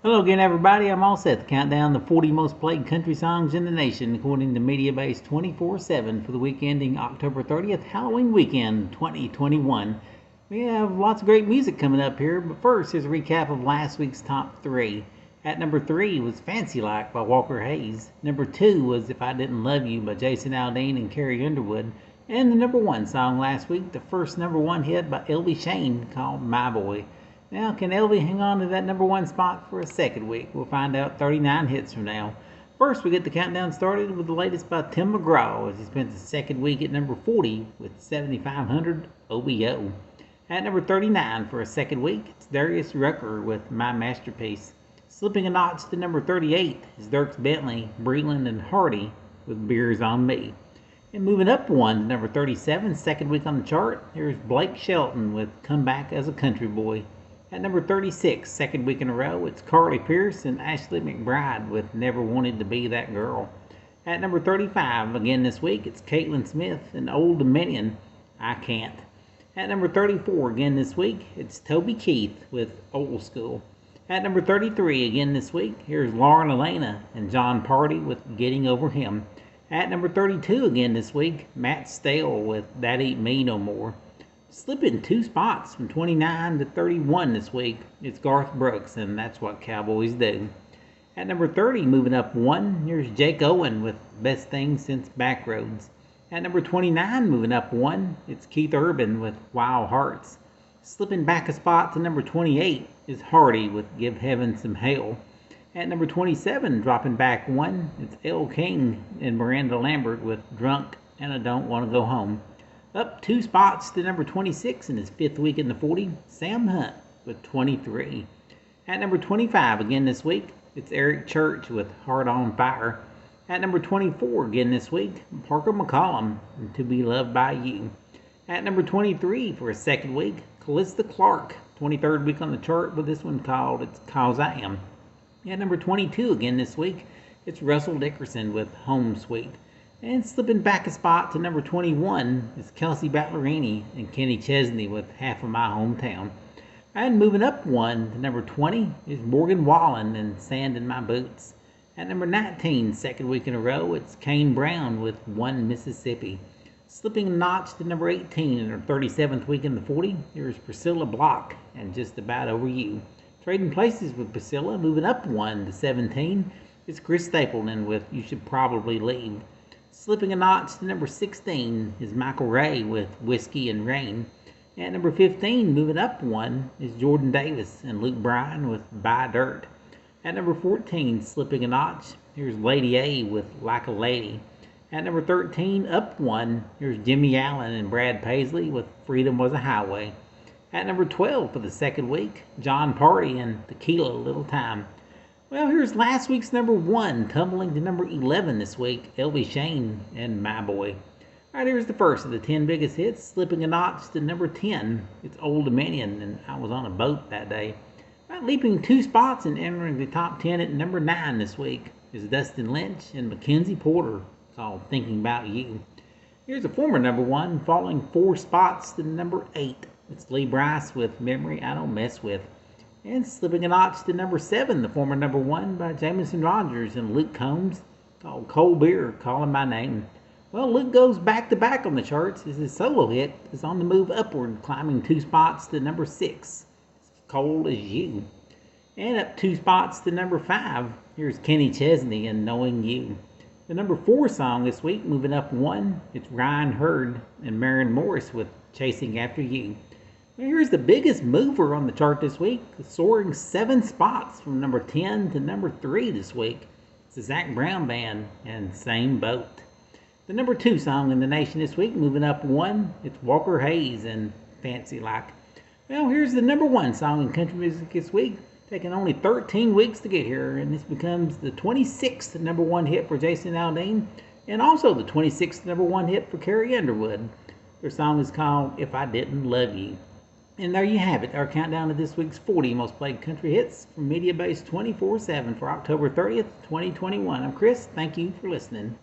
Hello again, everybody. I'm all set to count down the 40 most played country songs in the nation, according to MediaBase 24/7 for the week ending October 30th, Halloween weekend 2021. We have lots of great music coming up here, but first, here's a recap of last week's top three. At number 3 was Fancy Like by Walker Hayes. Number 2 was If I Didn't Love You by Jason Aldean and Carrie Underwood. And the number 1 song last week, the first number 1 hit by Elvie Shane, called My Boy. Now, can Elvie hang on to that number 1 spot for a second week? We'll find out 39 hits from now. First, we get the countdown started with the latest by Tim McGraw, as he spent the second week at number 40 with 7,500 OBO. At number 39 for a second week, it's Darius Rucker with My Masterpiece. Slipping a notch to number 38 is Dierks Bentley, Breland, and Hardy with Beers on Me. And moving up one to number 37, second week on the chart, here's Blake Shelton with Come Back as a Country Boy. At number 36, second week in a row, it's Carly Pearce and Ashley McBryde with Never Wanted to Be That Girl. At number 35, again this week, it's Caitlin Smith and Old Dominion, I Can't. At number 34, again this week, it's Toby Keith with Old School. At number 33, again this week, here's Lauren Elena and John Party with Getting Over Him. At number 32, again this week, Matt Stale with That Ain't Me No More. Slipping 2 spots from 29 to 31 this week, it's Garth Brooks, and That's What Cowboys Do. At number 30, moving up 1, here's Jake Owen with Best Thing Since Backroads. At number 29, moving up 1, it's Keith Urban with Wild Hearts. Slipping back a spot to number 28 is Hardy with Give Heaven Some Hell. At number 27, dropping back 1, it's Elle King and Miranda Lambert with Drunk and I Don't Want to Go Home. Up 2 spots to number 26 in his 5th week in the 40, Sam Hunt with 23. At number 25 again this week, it's Eric Church with Heart on Fire. At number 24 again this week, Parker McCollum and To Be Loved by You. At number 23 for a second week, Callista Clark, 23rd week on the chart with this one called It's 'Cause I Am. At number 22 again this week, it's Russell Dickerson with Home Sweet. And slipping back a spot to number 21 is Kelsey Ballerini and Kenny Chesney with Half of My Hometown. And moving up 1 to number 20 is Morgan Wallen and Sand in My Boots. At number 19, second week in a row, it's Kane Brown with One Mississippi. Slipping a notch to number 18 in her 37th week in the 40, here's Priscilla Block and Just About Over You. Trading places with Priscilla, moving up 1 to 17, is Chris Stapleton with You Should Probably Leave. Slipping a notch to number 16 is Michael Ray with Whiskey and Rain. At number 15, moving up 1, is Jordan Davis and Luke Bryan with Buy Dirt. At number 14, slipping a notch, here's Lady A with Like a Lady. At number 13, up 1, here's Jimmy Allen and Brad Paisley with Freedom Was a Highway. At number 12 for the second week, John Party and Tequila Little Time. Well, here's last week's number 1, tumbling to number 11 this week, Elvie Shane and My Boy. Alright, here's the first of the 10 biggest hits, slipping a notch to number 10. It's Old Dominion, and I was on a boat that day. Right, leaping 2 spots and entering the top 10 at number 9 this week is Dustin Lynch and Mackenzie Porter, called Thinking About You. Here's a former number 1, falling 4 spots to number 8. It's Lee Brice with Memory I Don't Mess With. And slipping a notch to number 7, the former number 1 by Jameson Rogers and Luke Combs, called Cold Beer, Calling My Name. Well, Luke goes back to back on the charts as his solo hit is on the move upward, climbing 2 spots to number 6. It's Cold as You. And up 2 spots to number 5, here's Kenny Chesney and Knowing You. The number 4 song this week, moving up 1, it's Ryan Hurd and Maren Morris with Chasing After You. Here's the biggest mover on the chart this week, soaring 7 spots from number 10 to number 3 this week. It's the Zac Brown Band and Same Boat. The number 2 song in the nation this week, moving up 1, it's Walker Hayes and Fancy Like. Well, here's the number 1 song in country music this week, taking only 13 weeks to get here, and this becomes the 26th number 1 hit for Jason Aldean, and also the 26th number 1 hit for Carrie Underwood. Their song is called If I Didn't Love You. And there you have it, our countdown of this week's 40 most played country hits from MediaBase 24/7 for October 30th, 2021. I'm Chris. Thank you for listening.